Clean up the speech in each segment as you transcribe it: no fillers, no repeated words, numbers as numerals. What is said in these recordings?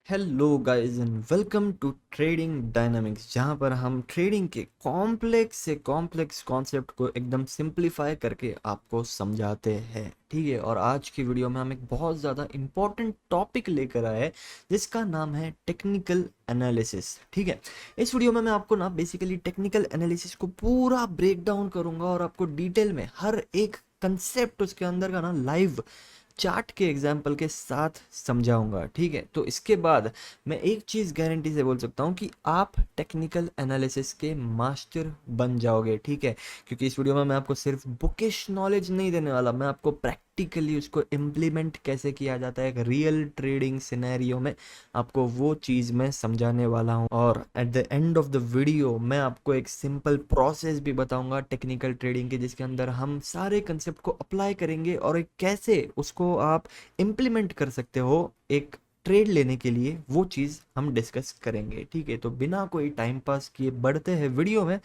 Hello guys and welcome to trading dynamics, जहां पर हम ट्रेडिंग के कॉम्प्लेक्स से कॉम्प्लेक्स कॉन्सेप्ट को एकदम सिंपलीफाई करके आपको समझाते हैं। ठीक है, और आज की वीडियो में हम एक बहुत ज़्यादा इम्पोर्टेंट टॉपिक लेकर आए हैं जिसका नाम है टेक्निकल एनालिसिस। ठीक है, इस वीडियो में मैं आपको ना बेसिकली टेक्निकल एनालिसिस को पूरा ब्रेक डाउन करूंगा और आपको डिटेल में हर एक कंसेप्ट उसके अंदर का ना लाइव चार्ट के एग्जाम्पल के साथ समझाऊंगा। ठीक है, तो इसके बाद मैं एक चीज़ गारंटी से बोल सकता हूँ कि आप टेक्निकल एनालिसिस के मास्टर बन जाओगे। ठीक है, क्योंकि इस वीडियो में मैं आपको सिर्फ बुकिश नॉलेज नहीं देने वाला, मैं आपको प्रैक्टिकली उसको इम्प्लीमेंट कैसे किया जाता है एक रियल ट्रेडिंग सिनेरियो में आपको वो चीज़ मैं समझाने वाला हूँ। और at the end of the video मैं आपको एक सिंपल प्रोसेस भी बताऊंगा टेक्निकल ट्रेडिंग के, जिसके अंदर हम सारे कंसेप्ट को अप्लाई करेंगे और एक कैसे उसको आप इम्प्लीमेंट कर सकते हो एक ट्रेड लेने के लिए, वो चीज़ हम डिस्कस करेंगे। ठीक है, तो बिना कोई टाइम पास किए बढ़ते हैं वीडियो में।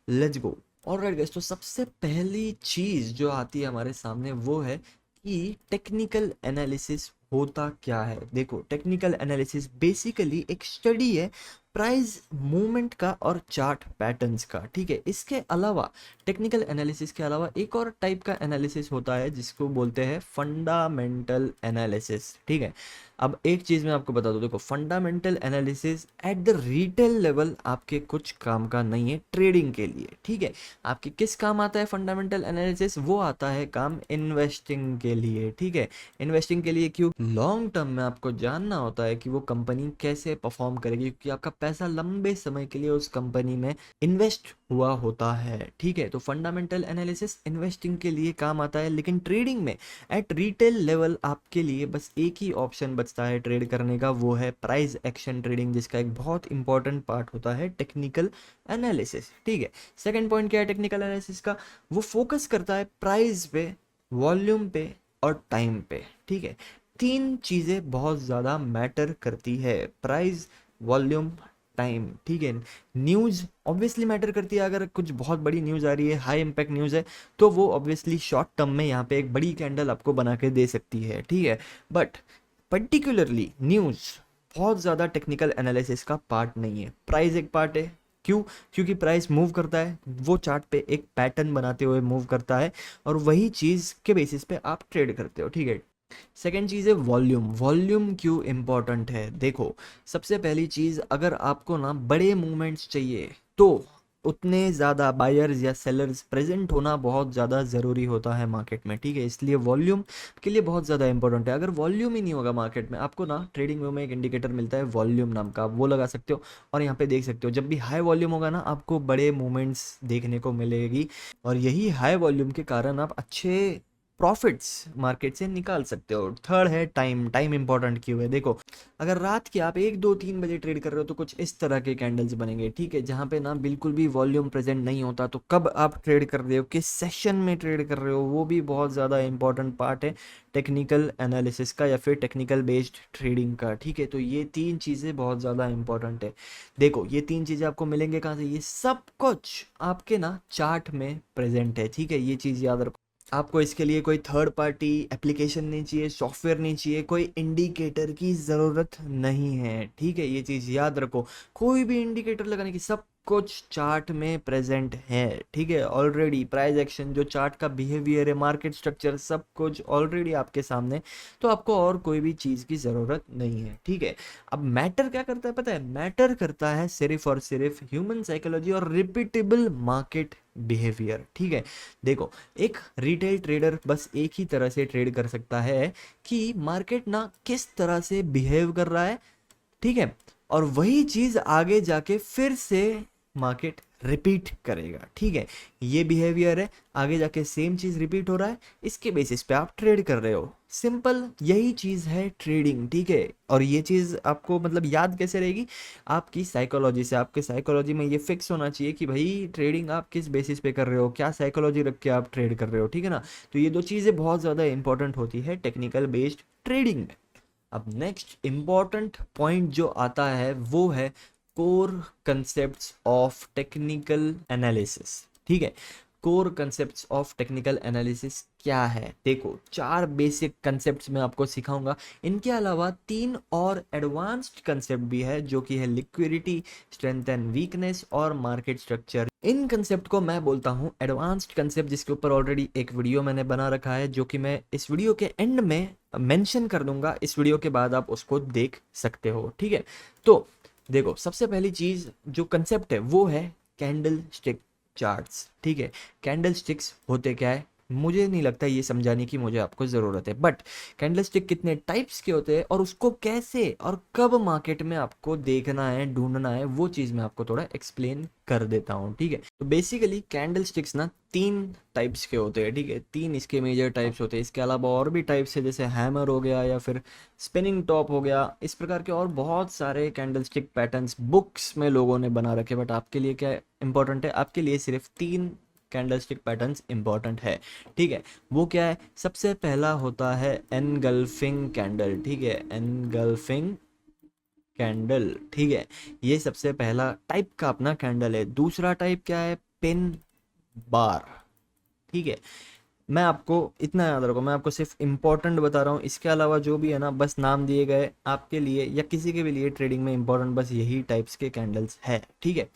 Let's go. ऑलराइट गाइस, तो सबसे पहली चीज़ जो आती है हमारे सामने वो है कि टेक्निकल एनालिसिस होता क्या है। देखो, टेक्निकल एनालिसिस बेसिकली एक स्टडी है प्राइस मूवमेंट का और चार्ट पैटर्न्स का। ठीक है, इसके अलावा टेक्निकल एनालिसिस के अलावा एक और टाइप का एनालिसिस होता है जिसको बोलते हैं फंडामेंटल एनालिसिस। ठीक है, अब एक चीज़ मैं आपको बता दूं, देखो fundamental analysis at the retail level आपके कुछ काम का नहीं है ट्रेडिंग के लिए। ठीक है, आपके किस काम आता है फंडामेंटल एनालिसिस? वो आता है काम इन्वेस्टिंग के लिए। ठीक है, इन्वेस्टिंग के लिए क्यों? लॉन्ग टर्म में आपको जानना होता है कि वो कंपनी कैसे परफॉर्म करेगी, क्योंकि आपका पैसा लंबे समय के लिए उस कंपनी में इन्वेस्ट हुआ होता है। ठीक है, तो फंडामेंटल एनालिसिस इन्वेस्टिंग के लिए काम आता है, लेकिन ट्रेडिंग में एट रिटेल लेवल आपके लिए बस एक ही ऑप्शन बचता है ट्रेड करने का, वो है प्राइस एक्शन ट्रेडिंग, जिसका एक बहुत इंपॉर्टेंट पार्ट होता है टेक्निकल एनालिसिस। ठीक है, सेकंड पॉइंट क्या है टेक्निकल एनालिसिस का? वो फोकस करता है प्राइस पे, वॉल्यूम पे और टाइम पे। ठीक है, तीन चीज़ें बहुत ज़्यादा मैटर करती है, प्राइस, वॉल्यूम, टाइम। ठीक है, न्यूज़ ऑब्वियसली मैटर करती है। अगर कुछ बहुत बड़ी न्यूज़ आ रही है, हाई इम्पैक्ट न्यूज़ है, तो वो ऑब्वियसली शॉर्ट टर्म में यहाँ पे एक बड़ी कैंडल आपको बना के दे सकती है। ठीक है, बट पर्टिकुलरली न्यूज़ बहुत ज़्यादा टेक्निकल एनालिसिस का पार्ट नहीं है। प्राइस एक पार्ट है। क्यों? क्योंकि प्राइस मूव करता है, वो चार्ट पे एक पैटर्न बनाते हुए मूव करता है और वही चीज़ के बेसिस पे आप ट्रेड करते हो। ठीक है, सेकेंड चीज़ है वॉल्यूम। वॉल्यूम क्यों इम्पॉर्टेंट है? देखो, सबसे पहली चीज़, अगर आपको ना बड़े मूवमेंट्स चाहिए तो उतने ज़्यादा बायर्स या सेलर्स प्रेजेंट होना बहुत ज़्यादा ज़रूरी होता है मार्केट में। ठीक है, इसलिए वॉल्यूम के लिए बहुत ज़्यादा इंपॉर्टेंट है। अगर वॉल्यूम ही नहीं होगा मार्केट में, आपको ना ट्रेडिंग व्यू में एक इंडिकेटर मिलता है वॉल्यूम नाम का, आप वो लगा सकते हो और यहाँ पे देख सकते हो जब भी हाई वॉल्यूम होगा ना आपको बड़े मूवमेंट्स देखने को मिलेगी, और यही हाई वॉल्यूम के कारण आप अच्छे प्रॉफिट्स मार्केट से निकाल सकते हो। थर्ड है टाइम। टाइम इंपॉर्टेंट क्यों है? देखो, अगर रात के आप 1 2 3 बजे ट्रेड कर रहे हो तो कुछ इस तरह के कैंडल्स बनेंगे। ठीक है, जहाँ पे ना बिल्कुल भी वॉल्यूम प्रेजेंट नहीं होता, तो कब आप ट्रेड कर रहे हो, किस सेशन में ट्रेड कर रहे हो, वो भी बहुत ज़्यादा इंपॉर्टेंट पार्ट है टेक्निकल एनालिसिस का या फिर टेक्निकल बेस्ड ट्रेडिंग का। ठीक है, तो ये तीन चीज़ें बहुत ज़्यादा इंपॉर्टेंट है। देखो, ये तीन चीज़ें आपको मिलेंगे कहाँ से? ये सब कुछ आपके ना चार्ट में प्रेजेंट है। ठीक है, ये चीज़ याद रखो। आपको इसके लिए कोई थर्ड पार्टी एप्लीकेशन नहीं चाहिए, सॉफ्टवेयर नहीं चाहिए, कोई इंडिकेटर की ज़रूरत नहीं है। ठीक है, ये चीज़ याद रखो, कोई भी इंडिकेटर लगाने की, सब कुछ चार्ट में प्रेजेंट है। ठीक है, ऑलरेडी प्राइस एक्शन, जो चार्ट का बिहेवियर है, मार्केट स्ट्रक्चर, सब कुछ ऑलरेडी आपके सामने, तो आपको और कोई भी चीज़ की ज़रूरत नहीं है। ठीक है, अब मैटर क्या करता है पता है? मैटर करता है सिर्फ और सिर्फ ह्यूमन साइकोलॉजी और रिपीटेबल मार्केट बिहेवियर। ठीक है, देखो, एक रिटेल ट्रेडर बस एक ही तरह से ट्रेड कर सकता है कि मार्केट ना किस तरह से बिहेव कर रहा है। ठीक है, और वही चीज आगे जाके फिर से मार्केट रिपीट करेगा। ठीक है, ये बिहेवियर है, आगे जाके सेम चीज रिपीट हो रहा है, इसके बेसिस पे आप ट्रेड कर रहे हो। सिंपल यही चीज है ट्रेडिंग। ठीक है, और ये चीज आपको मतलब याद कैसे रहेगी? आपकी साइकोलॉजी से। आपके साइकोलॉजी में ये फिक्स होना चाहिए कि भाई ट्रेडिंग आप किस बेसिस पे कर रहे हो, क्या साइकोलॉजी रख के आप ट्रेड कर रहे हो। ठीक है ना, तो ये दो चीजें बहुत ज्यादा इंपॉर्टेंट होती है टेक्निकल बेस्ड ट्रेडिंग में। अब नेक्स्ट इम्पॉर्टेंट पॉइंट जो आता है वो है core concepts of technical analysis. ठीक है, core concepts of technical analysis क्या है। देखो 4 बेसिक कंसेप्ट्स मैं आपको सिखाऊंगा, इनके अलावा 3 और एडवांस्ड कंसेप्ट भी है जो कि है लिक्विडिटी, स्ट्रेंथ एंड वीकनेस और मार्केट स्ट्रक्चर। इन कंसेप्ट को मैं बोलता हूँ एडवांस्ड कंसेप्ट, जिसके ऊपर ऑलरेडी एक वीडियो मैंने बना रखा है जो कि मैं इस वीडियो के एंड में मेंशन कर दूंगा। इस वीडियो के बाद आप उसको देख सकते हो, ठीक है। तो देखो सबसे पहली चीज जो कंसेप्ट है वो है कैंडल स्टिक चार्ट्स, ठीक है। कैंडल स्टिक्स होते क्या है, मुझे नहीं लगता ये समझाने की मुझे आपको ज़रूरत है, बट कैंडल स्टिक कितने टाइप्स के होते हैं और उसको कैसे और कब मार्केट में आपको देखना है, ढूंढना है, वो चीज़ मैं आपको थोड़ा एक्सप्लेन कर देता हूँ, ठीक है। तो बेसिकली कैंडल स्टिक्स ना 3 टाइप्स के होते हैं, ठीक है। 3 इसके मेजर टाइप्स होते हैं, इसके अलावा और भी टाइप्स है जैसे हैमर हो गया या फिर स्पिनिंग टॉप हो गया, इस प्रकार के और बहुत सारे कैंडल स्टिक पैटर्न्स बुक्स में लोगों ने बना रखे। बट आपके लिए क्या इंपॉर्टेंट है, आपके लिए सिर्फ 3 कैंडलस्टिक पैटर्न्स इंपॉर्टेंट है, ठीक है। वो क्या है, सबसे पहला होता है एनगल्फिंग कैंडल, ठीक है। एनगल्फिंग कैंडल, ठीक है, ये सबसे पहला टाइप का अपना कैंडल है। दूसरा टाइप क्या है, पिन बार, ठीक है। मैं आपको इतना याद रखो, मैं आपको सिर्फ इंपॉर्टेंट बता रहा हूँ, इसके अलावा जो भी है ना बस नाम दिए गए आपके लिए या किसी के भी लिए ट्रेडिंग में इंपॉर्टेंट बस यही टाइप्स के कैंडल्स है, ठीक है।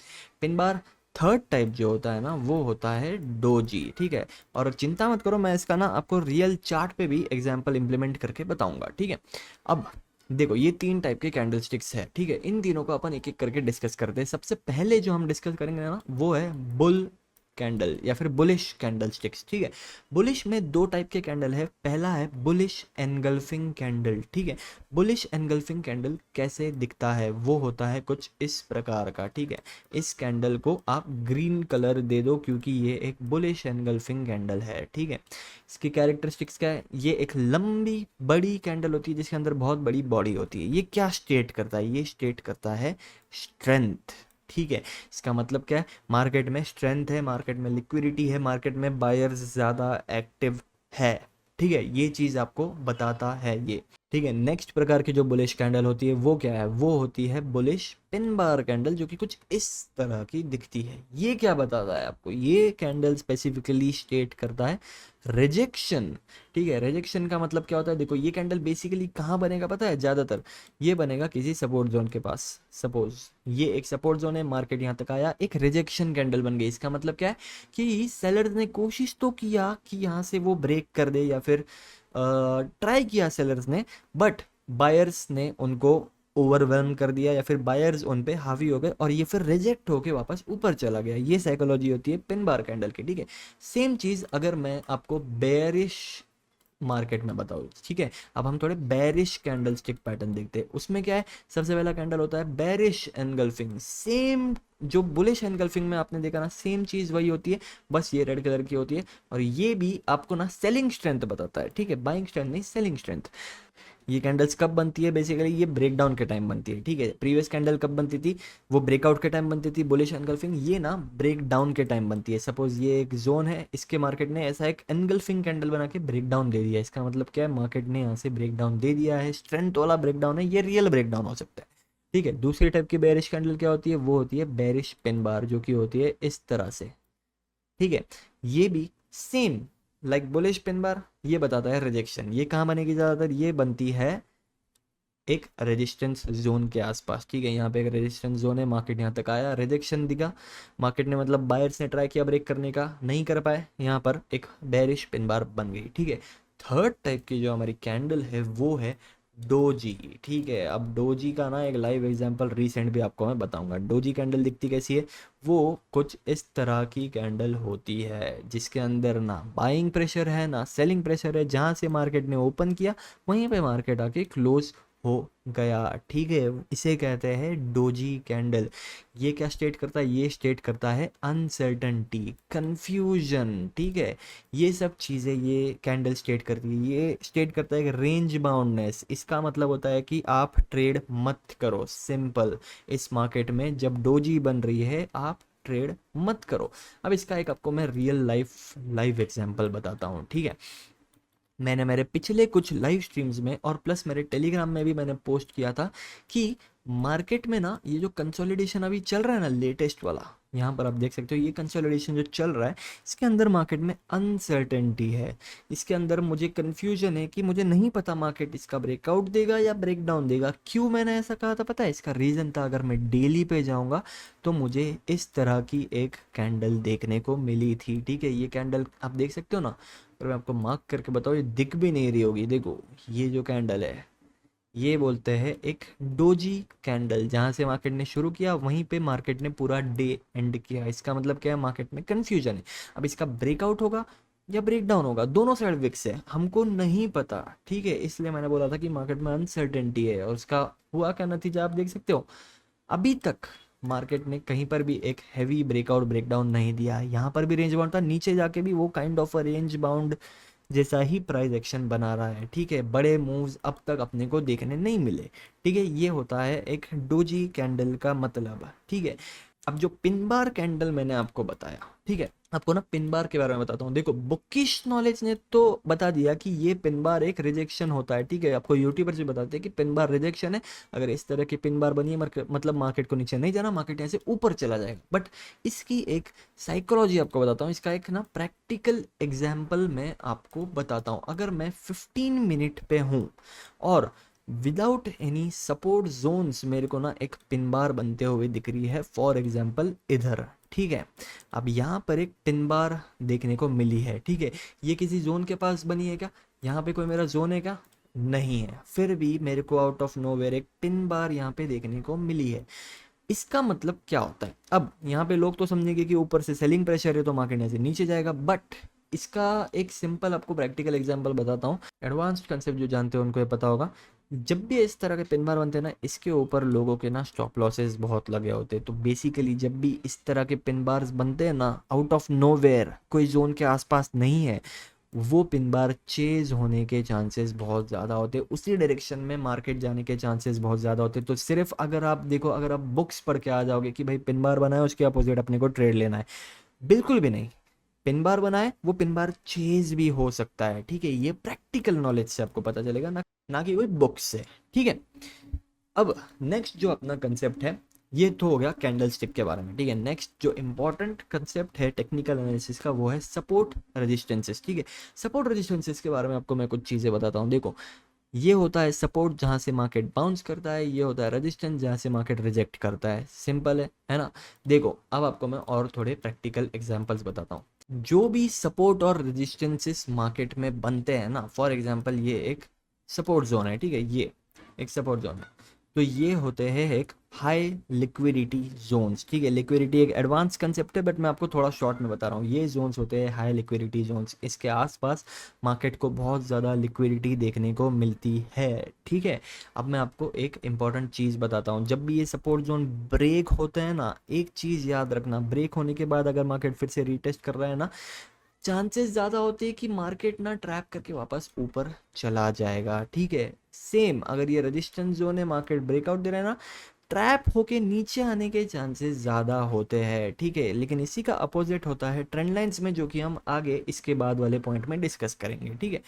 Pin bar. थर्ड टाइप जो होता है ना वो होता है डोजी, ठीक है। और चिंता मत करो, मैं इसका ना आपको रियल चार्ट पे भी एग्जाम्पल इंप्लीमेंट करके बताऊंगा, ठीक है। अब देखो ये 3 टाइप के कैंडल स्टिक्स है, ठीक है। इन तीनों को अपन एक एक करके डिस्कस करते हैं। सबसे पहले जो हम डिस्कस करेंगे ना वो है बुल कैंडल या फिर बुलिश कैंडल स्टिक्स, ठीक है। बुलिश में 2 टाइप के कैंडल है। पहला है बुलिश एनगल्फिंग कैंडल, ठीक है। बुलिश एनगल्फिंग कैंडल कैसे दिखता है, वो होता है कुछ इस प्रकार का, ठीक है। इस कैंडल को आप ग्रीन कलर दे दो क्योंकि ये एक बुलिश एनगल्फिंग कैंडल है, ठीक है। इसकी कैरेक्टरिस्टिक्स क्या है, ये एक लंबी बड़ी कैंडल होती है जिसके अंदर बहुत बड़ी बॉडी होती है। ये क्या स्टेट करता है, ये स्टेट करता है स्ट्रेंथ, ठीक है। इसका मतलब क्या है, मार्केट में स्ट्रेंथ है, मार्केट में लिक्विडिटी है, मार्केट में बायर्स ज़्यादा एक्टिव है, ठीक है। ये चीज़ आपको बताता है ये, ठीक है। नेक्स्ट प्रकार की जो बुलिश कैंडल होती है वो क्या है, वो होती है बुलिश पिन बार कैंडल जो कि कुछ इस तरह की दिखती है। ये क्या बताता है आपको, ये कैंडल स्पेसिफिकली स्टेट करता है रिजेक्शन, ठीक है। रिजेक्शन का मतलब क्या होता है, देखो ये कैंडल बेसिकली कहाँ बनेगा पता है, ज़्यादातर ये बनेगा किसी सपोर्ट जोन के पास। सपोज ये एक सपोर्ट जोन है, मार्केट यहाँ तक आया, एक रिजेक्शन कैंडल बन गई। इसका मतलब क्या है कि सेलर्स ने कोशिश तो किया कि यहाँ से वो ब्रेक कर दे या फिर ट्राई किया सेलर्स ने, बट बायर्स ने उनको ओवरवेल्म कर दिया या फिर बायर्स उन पे हावी हो गए और ये फिर रिजेक्ट होके वापस ऊपर चला गया। ये साइकोलॉजी होती है पिन बार कैंडल की, ठीक है। सेम चीज अगर मैं आपको बेयरिश मार्केट में बताओ, ठीक है। अब हम थोड़े बेरिश कैंडल स्टिक पैटर्न देखते हैं। उसमें क्या है, सबसे पहला कैंडल होता है बेरिश एनगल्फिंग। सेम जो बुलिश एनगल्फिंग में आपने देखा ना, सेम चीज वही होती है, बस ये रेड कलर की होती है। और ये भी आपको ना सेलिंग स्ट्रेंथ बताता है, ठीक है। बाइंग स्ट्रेंथ नहीं, सेलिंग स्ट्रेंथ। ये कैंडल्स कब बनती है, बेसिकली ये ब्रेकडाउन के टाइम बनती है, ठीक है। प्रीवियस कैंडल कब बनती थी, वो ब्रेकआउट के टाइम बनती थी बुलिश एनगल्फिंग। ये ना ब्रेकडाउन के टाइम बनती है। सपोज ये एक जोन है, इसके मार्केट ने ऐसा एक एनगल्फिंग कैंडल बना के ब्रेकडाउन दे दिया। इसका मतलब क्या है, मार्केट ने यहाँ से ब्रेकडाउन दे दिया है, स्ट्रेंथ वाला ब्रेकडाउन है, ये रियल ब्रेकडाउन हो सकता है, ठीक है। दूसरी टाइप की बेरिश कैंडल क्या होती है, वो होती है बेरिश पिन बार जो कि होती है इस तरह से, ठीक है। ये भी same like bullish pin bar, ये बताता है रिजेक्शन। ये कहाँ बनेगी ज्यादातर, ये बनती है एक रेजिस्टेंस जोन के आसपास, ठीक है। यहाँ पे एक रेजिस्टेंस जोन है, मार्केट यहाँ तक आया, रिजेक्शन दिखा मार्केट ने, मतलब बायर्स ने ट्राई किया ब्रेक करने का, नहीं कर पाए, यहाँ पर एक बेरिश पिन बार बन गई, ठीक है। थर्ड टाइप की जो हमारी कैंडल है वो है डोजी, ठीक है। अब डोजी का ना एक लाइव एग्जांपल रिसेंट भी आपको मैं बताऊंगा। डोजी कैंडल दिखती कैसी है, वो कुछ इस तरह की कैंडल होती है जिसके अंदर ना बाइंग प्रेशर है ना सेलिंग प्रेशर है। जहां से मार्केट ने ओपन किया वहीं पे मार्केट आके क्लोज हो गया, ठीक है। इसे कहते हैं डोजी कैंडल। ये क्या स्टेट करता है, ये स्टेट करता है अनसर्टनटी, कंफ्यूजन, ठीक है। ये सब चीज़ें ये कैंडल स्टेट करती है। ये स्टेट करता है कि रेंज बाउंडनेस, इसका मतलब होता है कि आप ट्रेड मत करो, सिंपल। इस मार्केट में जब डोजी बन रही है आप ट्रेड मत करो। अब इसका एक आपको मैं रियल लाइव एग्जांपल बताता हूँ, ठीक है। मैंने मेरे पिछले कुछ लाइव स्ट्रीम्स में और प्लस मेरे टेलीग्राम में भी मैंने पोस्ट किया था कि मार्केट में ना ये जो कंसोलिडेशन अभी चल रहा है ना लेटेस्ट वाला, यहाँ पर आप देख सकते हो ये कंसोलिडेशन जो चल रहा है, इसके अंदर मार्केट में अनसर्टेनिटी है, इसके अंदर मुझे कंफ्यूजन है कि मुझे नहीं पता मार्केट इसका ब्रेकआउट देगा या ब्रेकडाउन देगा। क्यों मैंने ऐसा कहा था पता है? इसका रीज़न था, अगर मैं डेली पे जाऊँगा तो मुझे इस तरह की एक कैंडल देखने को मिली थी, ठीक है। ये कैंडल आप देख सकते हो ना, अगर मैं आपको मार्क करके बताऊँ, ये दिख भी नहीं रही होगी, देखो ये जो कैंडल है ये बोलते हैं एक डोजी कैंडल। जहां से मार्केट ने शुरू किया वहीं पे मार्केट ने पूरा डे एंड किया। इसका मतलब क्या है? मार्केट में कंफ्यूजन है। अब इसका ब्रेकआउट होगा या ब्रेकडाउन होगा, दोनों साइड विक्स है, हमको नहीं पता, ठीक है। इसलिए मैंने बोला था कि मार्केट में अनसर्टेनिटी है, और उसका हुआ क्या नतीजा आप देख सकते हो। अभी तक मार्केट ने कहीं पर भी एक हैवी ब्रेकआउट ब्रेकडाउन नहीं दिया। यहाँ पर भी रेंज बाउंड था, नीचे जाके भी वो kind of a range bound जैसा ही प्राइस एक्शन बना रहा है, ठीक है। बड़े मूव्स अब तक अपने को देखने नहीं मिले, ठीक है। ये होता है एक डोजी कैंडल का मतलब, ठीक है। अब जो पिन बार कैंडल मैंने आपको बताया, ठीक है, आपको ना पिन बार के बारे में बताता हूँ। देखो बुकिश नॉलेज ने तो बता दिया कि ये पिन बार एक रिजेक्शन होता है, ठीक है। आपको यूट्यूबर से बताते हैं कि पिन बार रिजेक्शन है, अगर इस तरह की पिन बार बनी है मतलब मार्केट को नीचे नहीं जाना, मार्केट यहाँ से ऊपर चला जाएगा। बट इसकी एक साइकोलॉजी आपको बताता हूँ, इसका एक ना प्रैक्टिकल एग्जाम्पल मैं आपको बताता हूँ। अगर मैं 15 मिनट पे हूँ और विदाउट एनी सपोर्ट जोन्स मेरे को ना एक पिन बार बनते हुए दिख रही है, फॉर एग्जाम्पल इधर, ठीक है। अब यहाँ पर एक पिन बार देखने को मिली है, ठीक है। ये किसी जोन के पास बनी है क्या? यहाँ पे कोई मेरा जोन है क्या? नहीं है। फिर भी मेरे को आउट ऑफ नोवेयर एक पिन बार यहाँ पे देखने को मिली है। इसका मतलब क्या होता है? अब यहाँ पे लोग तो समझेंगे कि ऊपर से सेलिंग प्रेशर है तो मार्केट यहाँ से नीचे जाएगा, बट इसका एक सिंपल आपको प्रैक्टिकल एग्जांपल बताता हूँ। एडवांस्ड कंसेप्ट जो जानते हो उनको ये पता होगा। जब भी इस तरह के पिन बार बनते हैं ना, इसके ऊपर लोगों के ना स्टॉप लॉसेस बहुत लगे होते हैं। तो बेसिकली जब भी इस तरह के पिन बार्स बनते हैं ना, आउट ऑफ नोवेयर, कोई जोन के आसपास नहीं है, वो पिन बार चेज होने के चांसेस बहुत ज़्यादा होते हैं, उसी डायरेक्शन में मार्केट जाने के चांसेस बहुत ज़्यादा होते हैं। तो सिर्फ अगर आप देखो, अगर आप बुक्स पढ़ के आ जाओगे कि भाई पिन बार बनाए उसके अपोजिट अपने को ट्रेड लेना है, बिल्कुल भी नहीं। पिन बार बनाए वो पिन बार चेज भी हो सकता है, ठीक है। ये प्रैक्टिकल नॉलेज से आपको पता चलेगा, ना कि कोई बुक्स से, ठीक है। अब नेक्स्ट जो अपना कंसेप्ट है, ये तो हो गया कैंडल स्टिक के बारे में, ठीक है। नेक्स्ट जो इंपॉर्टेंट कंसेप्ट है टेक्निकल एनालिसिस का, वो है सपोर्ट रेजिस्टेंसेस, ठीक है। सपोर्ट रेजिस्टेंसेस के बारे में आपको मैं कुछ चीज़ें बताता हूँ। देखो ये होता है सपोर्ट जहां से मार्केट बाउंस करता है, ये होता है रेजिस्टेंस जहां से मार्केट रिजेक्ट करता है। सिंपल है ना। देखो अब आपको मैं और थोड़े प्रैक्टिकल एग्जांपल्स बताता हूँ। जो भी सपोर्ट और रेजिस्टेंसेस मार्केट में बनते हैं ना, फॉर एग्जांपल ये एक सपोर्ट जोन है, ठीक है, ये एक सपोर्ट जोन है। तो ये होते हैं एक हाई लिक्विडिटी जोन्स, ठीक है। लिक्विडिटी एक एडवांस कंसेप्ट है, बट मैं आपको थोड़ा शॉर्ट में बता रहा हूँ। ये जोन्स होते हैं हाई लिक्विडिटी जोन्स, इसके आसपास मार्केट को बहुत ज़्यादा लिक्विडिटी देखने को मिलती है, ठीक है। अब मैं आपको एक इम्पॉर्टेंट चीज़ बताता हूँ। जब भी ये सपोर्ट जोन ब्रेक होते हैं ना, एक चीज़ याद रखना, ब्रेक होने के बाद अगर मार्केट फिर से रीटेस्ट कर रहा है ना, चांसेस ज़्यादा होते हैं कि मार्केट ना ट्रैप करके वापस ऊपर चला जाएगा, ठीक है। सेम अगर ये रेजिस्टेंस जोन है, मार्केट ब्रेकआउट दे रहा है ना, ट्रैप होके नीचे आने के चांसेस ज़्यादा होते हैं, ठीक है। लेकिन इसी का अपोजिट होता है ट्रेंड लाइंस में, जो कि हम आगे इसके बाद वाले पॉइंट में डिस्कस करेंगे, ठीक है।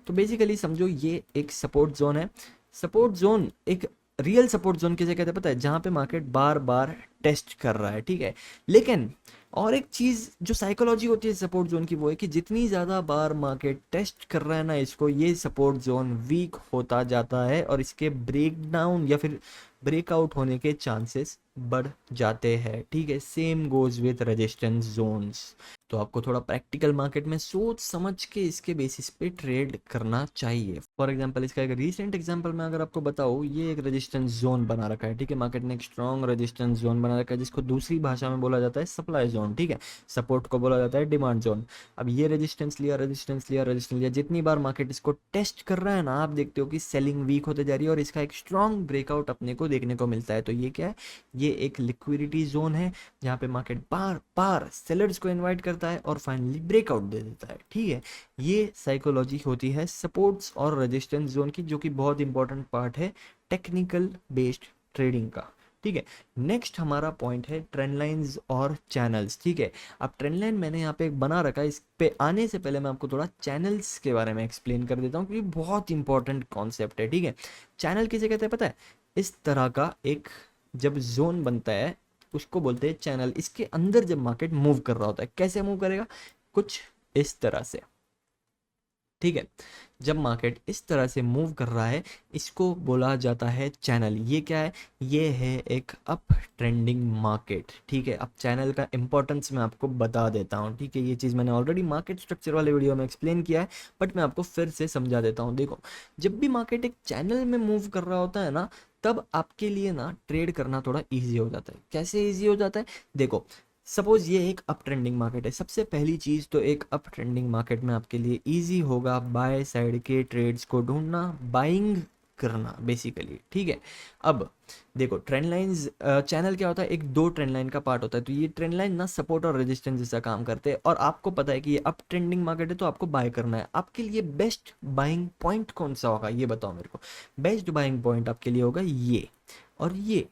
तो बेसिकली समझो ये एक सपोर्ट जोन है। सपोर्ट जोन एक रियल सपोर्ट जोन किसे कहते हैं पता है? जहाँ पे मार्केट बार बार टेस्ट कर रहा है, ठीक है। लेकिन और एक चीज़ जो साइकोलॉजी होती है सपोर्ट जोन की, वो है कि जितनी ज़्यादा बार मार्केट टेस्ट कर रहा है ना इसको, ये सपोर्ट जोन वीक होता जाता है और इसके ब्रेक डाउन या फिर ब्रेकआउट होने के चांसेस बढ़ जाते हैं, ठीक है। Same goes with resistance zones. तो आपको थोड़ा प्रैक्टिकल मार्केट में सोच समझ के इसके बेसिस पे ट्रेड करना चाहिए। फॉर एग्जांपल इसका एक रीसेंट एग्जांपल मैं अगर आपको बताऊँ, ये एक रेजिस्टेंस जोन बना रखा है, ठीक है। मार्केट ने एक स्ट्रॉन्ग रेजिस्टेंस जोन बना रखा है, जिसको दूसरी भाषा में बोला जाता है सप्लाई जोन, ठीक है। सपोर्ट को बोला जाता है डिमांड जोन। अब ये रेजिस्टेंस लिया, रेजिस्टेंस लिया, रेजिस्टेंस लिया, जितनी बार मार्केट इसको टेस्ट कर रहा है ना, आप देखते हो कि सेलिंग वीक होते जा रही है और इसका एक स्ट्रॉन्ग ब्रेकआउट अपने को देखने को मिलता है। तो ये क्या है? ये एक लिक्विडिटी जोन है, जहाँ पे मार्केट बार बार सेलर्स को इनवाइट करता है और फाइनली ब्रेकआउट दे देता है, ठीक है। ये साइकोलॉजी होती है सपोर्ट्स और रेजिस्टेंस जोन की, जो कि बहुत इंपॉर्टेंट पार्ट है टेक्निकल बेस्ड ट्रेडिंग का, ठीक है। नेक्स्ट हमारा पॉइंट है ट्रेंड लाइंस और चैनल्स, ठीक है। अब ट्रेंड लाइन मैंने यहाँ पे एक बना रखा है, इस पे आने से पहले मैं आपको थोड़ा चैनल्स के बारे में एक्सप्लेन कर देता हूँ, क्योंकि बहुत इंपॉर्टेंट कॉन्सेप्ट है, ठीक है। चैनल किसे कहते हैं पता है? इस तरह का एक जब जोन बनता है, उसको बोलते हैं चैनल। इसके अंदर जब मार्केट मूव कर रहा होता है, कैसे मूव करेगा, कुछ इस तरह से, ठीक है। जब मार्केट इस तरह से मूव कर रहा है, इसको बोला जाता है चैनल। ये क्या है, ये है एक अप ट्रेंडिंग मार्केट, ठीक है। अब चैनल का इंपॉर्टेंस मैं आपको बता देता हूँ, ठीक है। ये चीज़ मैंने ऑलरेडी मार्केट स्ट्रक्चर वाले वीडियो में एक्सप्लेन किया है, बट मैं आपको फिर से समझा देता हूँ। देखो, जब भी मार्केट एक चैनल में मूव कर रहा होता है ना, तब आपके लिए ना ट्रेड करना थोड़ा ईजी हो जाता है। कैसे ईजी हो जाता है, देखो, सपोज ये एक अप ट्रेंडिंग मार्केट है। सबसे पहली चीज तो एक अप ट्रेंडिंग मार्केट में आपके लिए इजी होगा बाय साइड के ट्रेड्स को ढूंढना, बाइंग करना बेसिकली, ठीक है। अब देखो, ट्रेंड लाइंस, चैनल क्या होता है, एक दो ट्रेंड लाइन का पार्ट होता है। तो ये ट्रेंड लाइन ना सपोर्ट और रेजिस्टेंस जैसा काम करते हैं, और आपको पता है कि ये अप ट्रेंडिंग मार्केट है तो आपको बाय करना है। आपके लिए बेस्ट बाइंग पॉइंट कौन सा होगा, ये बताओ मेरे को। बेस्ट बाइंग पॉइंट आपके लिए होगा ये और ये,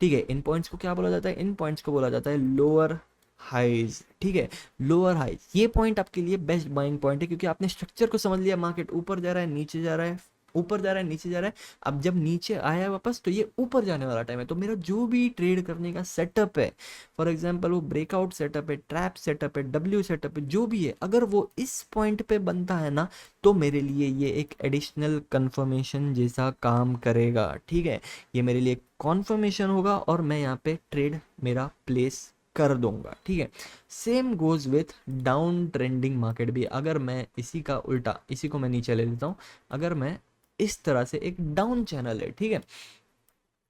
ठीक है। इन पॉइंट्स को क्या बोला जाता है, इन पॉइंट्स को बोला जाता है लोअर हाइज, ठीक है। लोअर हाइज, ये पॉइंट आपके लिए बेस्ट बाइंग पॉइंट है, क्योंकि आपने स्ट्रक्चर को समझ लिया। मार्केट ऊपर जा रहा है, नीचे जा रहा है, ऊपर जा रहा है, नीचे जा रहा है। अब जब नीचे आया है वापस, तो ये ऊपर जाने वाला टाइम है। तो मेरा जो भी ट्रेड करने का सेटअप है, फॉर एग्जांपल वो ब्रेकआउट सेटअप है, ट्रैप सेटअप है, डब्ल्यू सेटअप है, जो भी है, अगर वो इस पॉइंट पे बनता है ना, तो मेरे लिए ये एक एडिशनल कंफर्मेशन जैसा काम करेगा, ठीक है। ये मेरे लिए कॉन्फर्मेशन होगा और मैं यहाँ पे ट्रेड मेरा प्लेस कर दूंगा, ठीक है। Same goes with down trending market भी। अगर मैं इसी का उल्टा, इसी को मैं नीचे ले लेता हूँ, अगर मैं इस तरह से, एक डाउन चैनल है, ठीक है,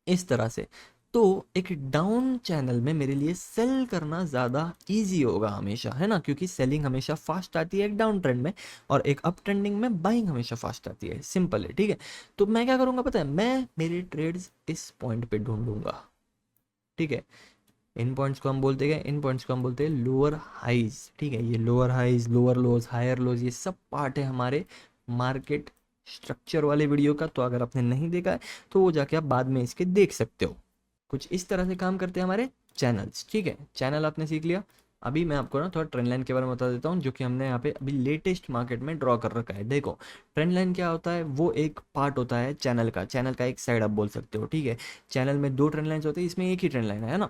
इस तरह से, तो एक डाउन चैनल में मेरे लिए सेल करना ज़्यादा इजी होगा हमेशा, है ना, क्योंकि सेलिंग हमेशा फास्ट आती है एक डाउन ट्रेंड में, और एक अप ट्रेंडिंग में बाइंग हमेशा फास्ट आती है। सिंपल है, ठीक है। तो मैं क्या करूँगा पता है, मैं मेरे ट्रेड्स इस पॉइंट पे ढूंढूंगा, ठीक है। इन पॉइंट्स को हम बोलते हैं, इन पॉइंट्स को हम बोलते हैं लोअर हाइज, ठीक है। ये lower highs, lower lows, higher lows, ये सब पार्ट है हमारे मार्केट स्ट्रक्चर वाले वीडियो का। तो अगर आपने नहीं देखा है तो वो जाके आप बाद में इसके देख सकते हो। कुछ इस तरह से काम करते हैं हमारे चैनल्स, ठीक है। चैनल आपने सीख लिया। अभी मैं आपको ना थोड़ा ट्रेंड लाइन के बारे में बता देता हूँ, जो कि हमने यहाँ पे अभी लेटेस्ट मार्केट में ड्रॉ कर रखा है। देखो, ट्रेंड लाइन क्या होता है, वो एक पार्ट होता है चैनल का, चैनल का एक साइड आप बोल सकते हो, ठीक है। चैनल में दो ट्रेंड लाइन्स होती है, इसमें एक ही ट्रेंड लाइन है ना।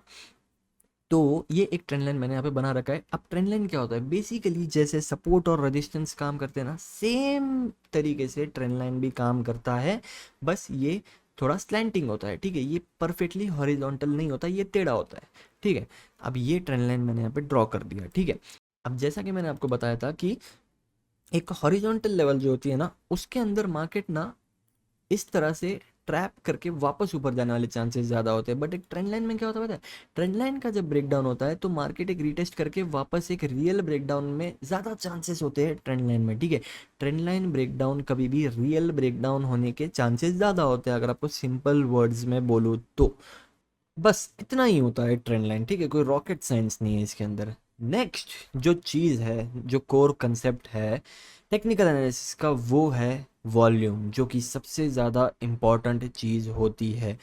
तो ये एक ट्रेंड लाइन मैंने यहाँ पे बना रखा है। अब ट्रेंड लाइन क्या होता है, बेसिकली जैसे सपोर्ट और रेजिस्टेंस काम करते हैं ना, सेम तरीके से ट्रेंड लाइन भी काम करता है। बस ये थोड़ा स्लैंटिंग होता है, ठीक है। ये परफेक्टली हॉरिजॉन्टल नहीं होता, ये टेढ़ा होता है, ठीक है। अब ये ट्रेंड लाइन मैंने यहाँ पे ड्रॉ कर दिया, ठीक है। अब जैसा कि मैंने आपको बताया था कि एक हॉरिजॉन्टल लेवल जो होती है ना, उसके अंदर मार्केट ना इस तरह से ट्रैप करके वापस ऊपर जाने वाले चांसेस ज़्यादा होते हैं। बट एक ट्रेंड लाइन में क्या होता है पता है, ट्रेंड लाइन का जब ब्रेकडाउन होता है तो मार्केट एक रीटेस्ट करके वापस एक रियल ब्रेकडाउन में ज़्यादा चांसेस होते हैं ट्रेंड लाइन में, ठीक है। ट्रेंड लाइन ब्रेकडाउन कभी भी रियल ब्रेकडाउन होने के चांसेस ज़्यादा होते हैं, अगर आपको सिंपल वर्ड्स में बोलूँ तो। बस इतना ही होता है ट्रेंड लाइन, ठीक है। कोई रॉकेट साइंस नहीं है इसके अंदर। नेक्स्ट जो चीज़ है, जो कोर कंसेप्ट है टेक्निकल एनालिसिस का, वो है वॉल्यूम, जो कि सबसे ज़्यादा इम्पॉर्टेंट चीज़ होती है।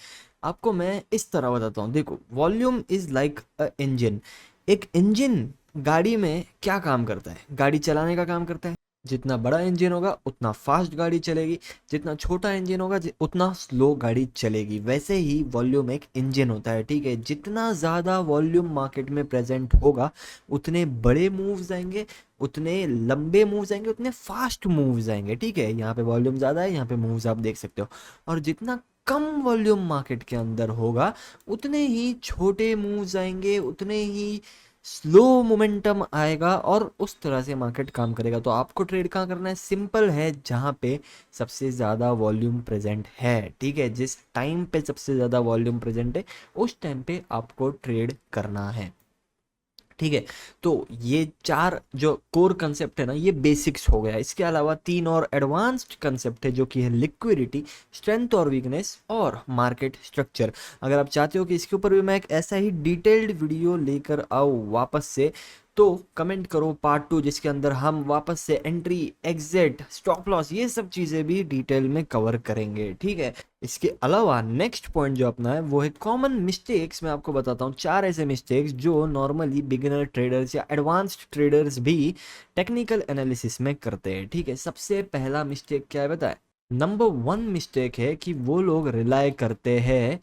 आपको मैं इस तरह बताता हूँ, देखो, volume is like a engine. एक इंजन गाड़ी में क्या काम करता है, गाड़ी चलाने का काम करता है। जितना बड़ा इंजन होगा उतना फास्ट गाड़ी चलेगी, जितना छोटा इंजन होगा उतना स्लो गाड़ी चलेगी। वैसे ही वॉल्यूम एक इंजन होता है, ठीक है। जितना ज़्यादा वॉल्यूम मार्केट में प्रेजेंट होगा, उतने बड़े मूव्स आएंगे, उतने लंबे मूव्स आएंगे, उतने फास्ट मूव्स आएंगे, ठीक है। यहाँ पे वॉल्यूम ज़्यादा है, यहाँ पे मूव्स आप देख सकते हो। और जितना कम वॉल्यूम मार्केट के अंदर होगा, उतने ही छोटे मूव्स आएंगे, उतने ही स्लो मोमेंटम आएगा, और उस तरह से मार्केट काम करेगा। तो आपको ट्रेड कहाँ करना है, सिंपल है, जहाँ पे सबसे ज़्यादा वॉल्यूम प्रेजेंट है, ठीक है। जिस टाइम पे सबसे ज़्यादा वॉल्यूम प्रेजेंट है, उस टाइम पे आपको ट्रेड करना है, ठीक है। तो ये चार जो कोर कंसेप्ट है ना, ये बेसिक्स हो गया। इसके अलावा तीन और एडवांस्ड कंसेप्ट है, जो कि है लिक्विडिटी, स्ट्रेंथ और वीकनेस, और मार्केट स्ट्रक्चर। अगर आप चाहते हो कि इसके ऊपर भी मैं एक ऐसा ही डिटेल्ड वीडियो लेकर आऊँ वापस से, तो कमेंट करो पार्ट 2, जिसके अंदर हम वापस से एंट्री, एग्जिट, स्टॉप लॉस, ये सब चीज़ें भी डिटेल में कवर करेंगे, ठीक है। इसके अलावा नेक्स्ट पॉइंट जो अपना है, वो है कॉमन मिस्टेक्स। मैं आपको बताता हूँ चार ऐसे मिस्टेक्स जो नॉर्मली बिगिनर ट्रेडर्स या एडवांस्ड ट्रेडर्स भी टेक्निकल एनालिसिस में करते हैं, ठीक है। सबसे पहला मिस्टेक क्या है बताए, नंबर 1 मिस्टेक है कि वो लोग रिलाय करते हैं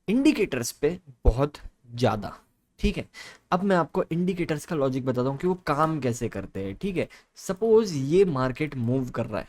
इंडिकेटर्स पे बहुत ज़्यादा, ठीक है। अब मैं आपको इंडिकेटर्स का लॉजिक बताता हूँ कि वो काम कैसे करते हैं। ठीक है, सपोज ये मार्केट मूव कर रहा है,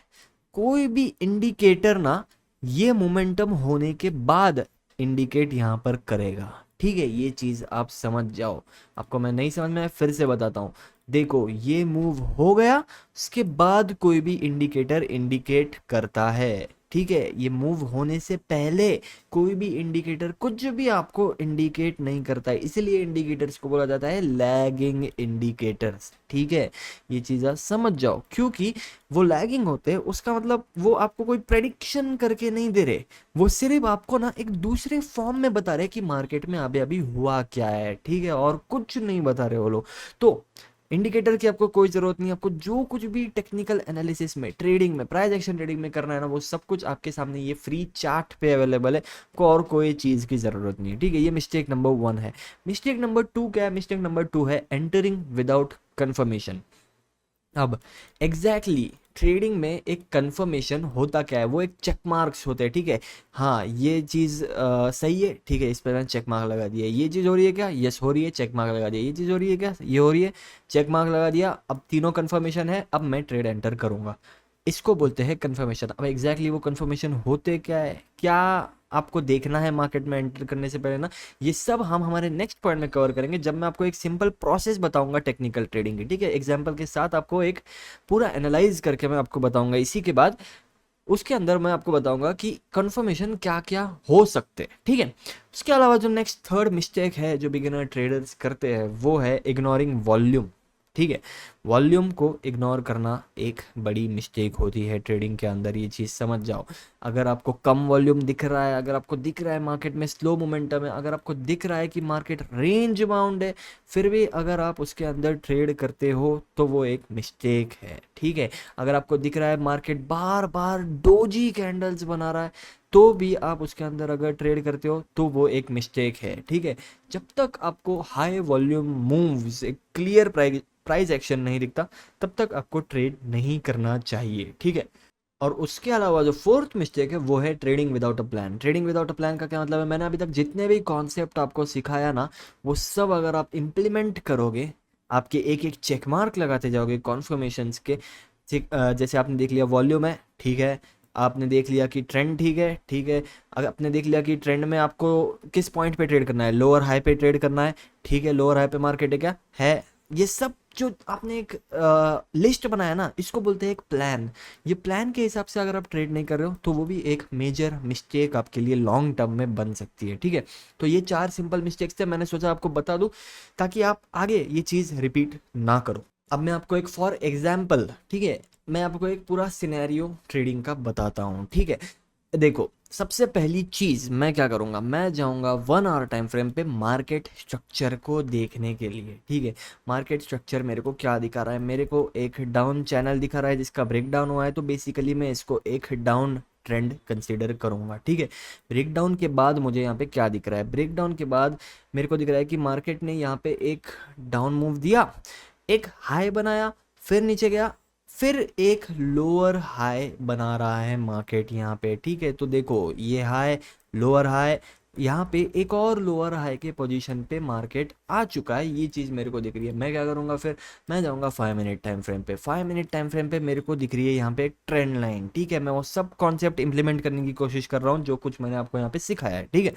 कोई भी इंडिकेटर ना ये मोमेंटम होने के बाद इंडिकेट यहाँ पर करेगा। ठीक है, ये चीज आप समझ जाओ। आपको मैं नहीं समझ में आया, फिर से बताता हूँ। देखो ये मूव हो गया, उसके बाद कोई भी इंडिकेटर इंडिकेट करता है। ठीक है, ये मूव होने से पहले कोई भी इंडिकेटर कुछ भी आपको इंडिकेट नहीं करता है, इसीलिए इंडिकेटर्स को बोला जाता है लैगिंग इंडिकेटर्स। ठीक है, ये चीज़ आप समझ जाओ, क्योंकि वो लैगिंग होते हैं उसका मतलब वो आपको कोई प्रेडिक्शन करके नहीं दे रहे, वो सिर्फ आपको ना एक दूसरे फॉर्म में बता रहे कि मार्केट में अभी अभी हुआ क्या है। ठीक है, और कुछ नहीं बता रहे वो लोग। तो इंडिकेटर की आपको कोई जरूरत नहीं, आपको जो कुछ भी टेक्निकल एनालिसिस में, ट्रेडिंग में, प्राइस एक्शन ट्रेडिंग में करना है ना, वो सब कुछ आपके सामने ये फ्री चार्ट पे अवेलेबल है। को और कोई चीज़ की ज़रूरत नहीं है। ठीक है, ये मिस्टेक नंबर 1 है। मिस्टेक नंबर 2 क्या है? मिस्टेक नंबर 2 है एंटरिंग विदाउट कंफर्मेशन। अब एग्जैक्टली ट्रेडिंग में एक कंफर्मेशन होता क्या है? वो एक चेक मार्क्स होते हैं। ठीक है, हाँ ये चीज़ सही है, ठीक है, इस पर मैंने चेक मार्क लगा दिया। ये चीज़ हो रही है क्या? यस हो रही है, चेक मार्क लगा दिया। ये चीज़ हो रही है क्या? ये हो रही है, चेक मार्क लगा दिया। अब तीनों कंफर्मेशन है, अब मैं ट्रेड एंटर करूंगा। इसको बोलते हैं कंफर्मेशन। अब एग्जैक्टली वो कंफर्मेशन होते क्या है, क्या आपको देखना है मार्केट में एंटर करने से पहले ना, ये सब हम हमारे नेक्स्ट पॉइंट में कवर करेंगे, जब मैं आपको एक सिंपल प्रोसेस बताऊंगा टेक्निकल ट्रेडिंग की। ठीक है, एग्जांपल के साथ आपको एक पूरा एनालाइज करके मैं आपको बताऊंगा। इसी के बाद उसके अंदर मैं आपको बताऊंगा कि कंफर्मेशन क्या क्या हो सकते हैं। ठीक है, उसके अलावा जो नेक्स्ट थर्ड मिस्टेक है जो बिगिनर ट्रेडर्स करते हैं वो है इग्नोरिंग वॉल्यूम। ठीक है, वॉल्यूम को इग्नोर करना एक बड़ी मिस्टेक होती है ट्रेडिंग के अंदर, ये चीज़ समझ जाओ। अगर आपको कम वॉल्यूम दिख रहा है, अगर आपको दिख रहा है मार्केट में स्लो मोमेंटम है, अगर आपको दिख रहा है कि मार्केट रेंज बाउंड है, फिर भी अगर आप उसके अंदर ट्रेड करते हो तो वो एक मिस्टेक है। ठीक है, अगर आपको दिख रहा है मार्केट बार बार डोजी कैंडल्स बना रहा है, तो भी आप उसके अंदर अगर ट्रेड करते हो तो वो एक मिस्टेक है। ठीक है, जब तक आपको हाई वॉल्यूम मूव्स, एक क्लियर प्राइस एक्शन नहीं दिखता, तब तक आपको ट्रेड नहीं करना चाहिए। ठीक है, और उसके अलावा जो फोर्थ मिस्टेक है वो है trading without a plan. Trading without a plan का क्या मतलब है? मैंने अभी तक जितने भी कॉन्सेप्ट आपको सिखाया ना, वो सब अगर आप इम्प्लीमेंट करोगे, आपके एक एक चेक मार्क लगाते जाओगे कॉन्फर्मेशंस के। जैसे आपने देख लिया वॉल्यूम है, ठीक है, आपने देख लिया कि ट्रेंड ठीक है, ठीक है, अगर आपने देख लिया कि ट्रेंड में आपको किस पॉइंट पे ट्रेड करना है, लोअर हाई पे ट्रेड करना है। ठीक है, लोअर हाई पे मार्केट है क्या है, ये सब जो आपने एक लिस्ट बनाया ना, इसको बोलते हैं एक प्लान। ये प्लान के हिसाब से अगर आप ट्रेड नहीं कर रहे हो तो वो भी एक मेजर मिस्टेक आपके लिए लॉन्ग टर्म में बन सकती है। ठीक है, तो ये 4 सिंपल मिस्टेक्स थे, मैंने सोचा आपको बता दूं ताकि आप आगे ये चीज़ रिपीट ना करो। अब मैं आपको एक फॉर एग्जाम्पल, ठीक है, मैं आपको एक पूरा सिनेरियो ट्रेडिंग का बताता हूँ। ठीक है, देखो सबसे पहली चीज मैं क्या करूंगा, मैं जाऊंगा 1 आवर टाइम फ्रेम पे मार्केट स्ट्रक्चर को देखने के लिए। ठीक है, मार्केट स्ट्रक्चर मेरे को क्या दिखा रहा है? मेरे को एक डाउन चैनल दिखा रहा है जिसका ब्रेक डाउन हुआ है, तो बेसिकली मैं इसको एक डाउन ट्रेंड कंसीडर करूंगा। ठीक है, ब्रेक डाउन के बाद मुझे यहाँ पे क्या दिख रहा है? ब्रेक डाउन के बाद मेरे को दिख रहा है कि मार्केट ने यहाँ पे एक डाउन मूव दिया, एक हाई बनाया, फिर नीचे गया, फिर एक लोअर हाई बना रहा है मार्केट यहाँ पे। ठीक है, तो देखो ये हाई, लोअर हाई, यहाँ पे एक और लोअर हाई के पोजीशन पे मार्केट आ चुका है, ये चीज़ मेरे को दिख रही है। मैं क्या करूँगा फिर? मैं जाऊँगा 5 मिनट टाइम फ्रेम पे। 5 मिनट टाइम फ्रेम पे मेरे को दिख रही है यहाँ पे एक ट्रेंड लाइन। ठीक है, मैं वो सब कॉन्सेप्ट इंप्लीमेंट करने की कोशिश कर रहा हूँ जो कुछ मैंने आपको यहाँ पे सिखाया है। ठीक है,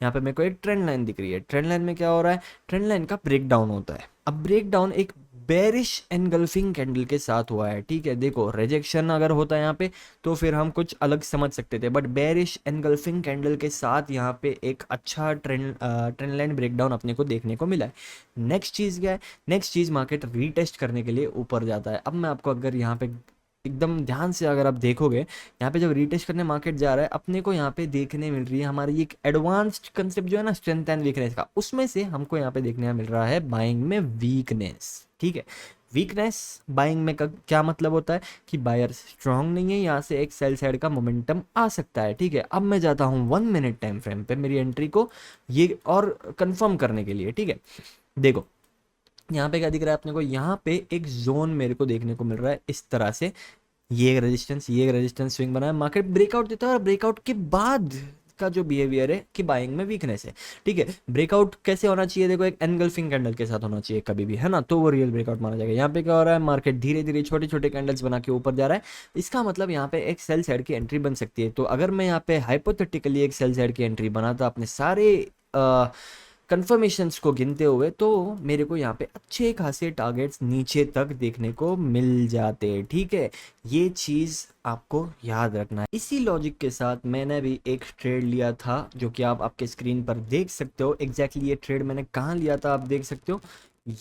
यहाँ पे मेरे को एक ट्रेंड लाइन दिख रही है। ट्रेंड लाइन में क्या हो रहा है? ट्रेंड लाइन का ब्रेक डाउन होता है। अब ब्रेक डाउन एक बेरिश एनगल्फिंग कैंडल के साथ हुआ है। ठीक है, देखो रिजेक्शन अगर होता है यहाँ पे तो फिर हम कुछ अलग समझ सकते थे, बट बेरिश एनगल्फिंग कैंडल के साथ यहाँ पे एक अच्छा ट्रेंड लाइन ब्रेकडाउन अपने को देखने को मिला है। नेक्स्ट चीज़ क्या है? नेक्स्ट चीज़ मार्केट रीटेस्ट करने के लिए ऊपर जाता है। अब मैं आपको अगर यहाँ पे एकदम ध्यान से अगर आप देखोगे, यहाँ पे जब रीटेस्ट करने मार्केट जा रहा है, अपने को यहाँ पे देखने मिल रही है हमारी एक एडवांस्ड कंसेप्ट जो है ना स्ट्रेंथ एंड वीकनेस का, उसमें से हमको यहाँ पे देखने मिल रहा है बाइंग में वीकनेस। ठीक है, वीकनेस बाइंग में का क्या मतलब होता है कि बायर स्ट्रांग नहीं है, यहाँ से एक सेल साइड का मोमेंटम आ सकता है। ठीक है, अब मैं जाता हूँ 1 मिनट टाइम फ्रेम पे मेरी एंट्री को ये और कंफर्म करने के लिए। ठीक है, देखो यहाँ पे क्या दिख रहा है अपने को? यहाँ पे एक जोन मेरे को देखने को मिल रहा है इस तरह से, ये एक रेजिस्टेंस, ये एक रेजिस्टेंस स्विंग बना है, मार्केट ब्रेकआउट देता है और ब्रेकआउट के बाद का जो बिहेवियर है कि बाइंग में वीकनेस है। ठीक है, ब्रेकआउट कैसे होना चाहिए, देखो एक एनगल्फिंग कैंडल के साथ होना चाहिए कभी भी, है ना, तो वो रियल ब्रेकआउट माना जाएगा। यहाँ पे क्या हो रहा है, मार्केट धीरे धीरे छोटे छोटे कैंडल्स बना के ऊपर जा रहा है, इसका मतलब यहाँ पे एक सेल साइड की एंट्री बन सकती है। तो अगर मैं यहाँ पे हाइपोथेटिकली एक सेल साइड की एंट्री बनाता अपने सारे कंफर्मेशंस को गिनते हुए, तो मेरे को यहाँ पे अच्छे खासे टारगेट्स नीचे तक देखने को मिल जाते हैं। ठीक है, ये चीज़ आपको याद रखना है। इसी लॉजिक के साथ मैंने भी एक ट्रेड लिया था जो कि आप आपके स्क्रीन पर देख सकते हो। एग्जैक्टली ये ट्रेड मैंने कहाँ लिया था आप देख सकते हो,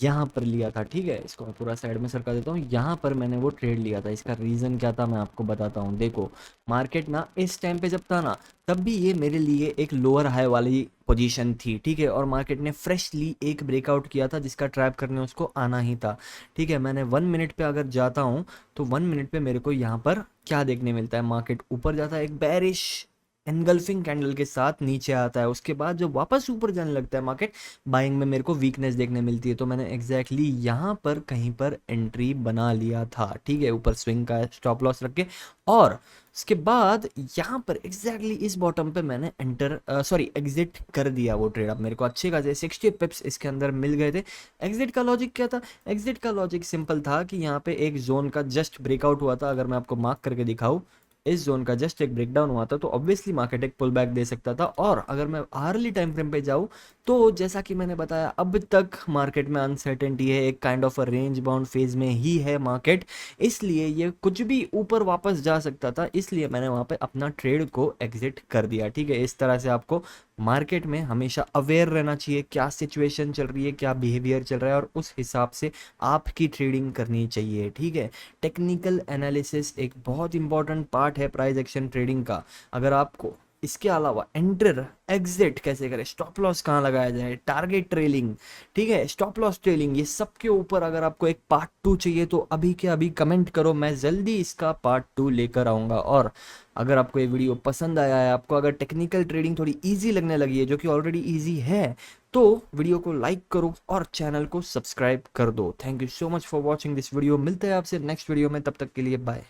यहाँ पर लिया था। ठीक है, इसको मैं पूरा साइड में सरका देता हूँ, यहाँ पर मैंने वो ट्रेड लिया था। इसका रीज़न क्या था मैं आपको बताता हूँ। देखो मार्केट ना इस टाइम पे जब था ना, तब भी ये मेरे लिए एक लोअर हाई वाली पोजीशन थी। ठीक है, और मार्केट ने फ्रेशली एक ब्रेकआउट किया था जिसका ट्रैप करने उसको आना ही था। ठीक है, मैंने 1 मिनट पे अगर जाता हूँ तो 1 मिनट पे मेरे को यहाँ पर क्या देखने मिलता है, मार्केट ऊपर जाता है एक बेरिश एनगल्फिंग कैंडल के साथ, नीचे आता है, उसके बाद जब वापस ऊपर जाने लगता है मार्केट, बाइंग में मेरे को वीकनेस देखने मिलती है। तो मैंने एग्जैक्टली यहाँ पर कहीं पर एंट्री बना लिया था। ठीक है, ऊपर स्विंग का स्टॉप लॉस रख के, और उसके बाद यहाँ पर एग्जैक्टली इस बॉटम पे मैंने एग्जिट कर दिया वो ट्रेड। अब मेरे को अच्छे खासे 60 पिप्स इसके अंदर मिल गए थे। एग्जिट का लॉजिक क्या था, एग्जिट का लॉजिक सिंपल था कि यहाँ पे एक जोन का जस्ट ब्रेकआउट हुआ था। अगर मैं आपको मार्क करके दिखाऊं, इस जोन का जस्ट एक ब्रेकडाउन हुआ था, तो ऑब्वियसली मार्केट एक पुल बैक दे सकता था। और अगर मैं आर्ली टाइम फ्रेम पे जाऊँ तो जैसा कि मैंने बताया, अब तक मार्केट में अनसर्टेनिटी है, एक kind of a range bound phase में ही है मार्केट, इसलिए ये कुछ भी ऊपर वापस जा सकता था, इसलिए मैंने वहाँ पे अपना ट्रेड को एग्जिट कर दिया। ठीक है, इस तरह से आपको मार्केट में हमेशा अवेयर रहना चाहिए, क्या सिचुएशन चल रही है, क्या बिहेवियर चल रहा है, और उस हिसाब से आपकी ट्रेडिंग करनी चाहिए। ठीक है, टेक्निकल एनालिसिस एक बहुत इंपॉर्टेंट पार्ट है प्राइस एक्शन ट्रेडिंग का। अगर आपको इसके अलावा एंटर एग्जिट कैसे करें, स्टॉप लॉस कहाँ लगाया जाए, टारगेट ट्रेलिंग, ठीक है, स्टॉप लॉस ट्रेलिंग, ये सब के ऊपर अगर आपको एक पार्ट 2 चाहिए तो अभी के अभी कमेंट करो, मैं जल्दी इसका पार्ट 2 लेकर आऊँगा। और अगर आपको ये वीडियो पसंद आया है, आपको अगर टेक्निकल ट्रेडिंग थोड़ी ईजी लगने लगी है, जो कि ऑलरेडी ईजी है, तो वीडियो को लाइक करो और चैनल को सब्सक्राइब कर दो। Thank you so much for watching this video. मिलते हैं आपसे नेक्स्ट वीडियो में, तब तक के लिए बाय।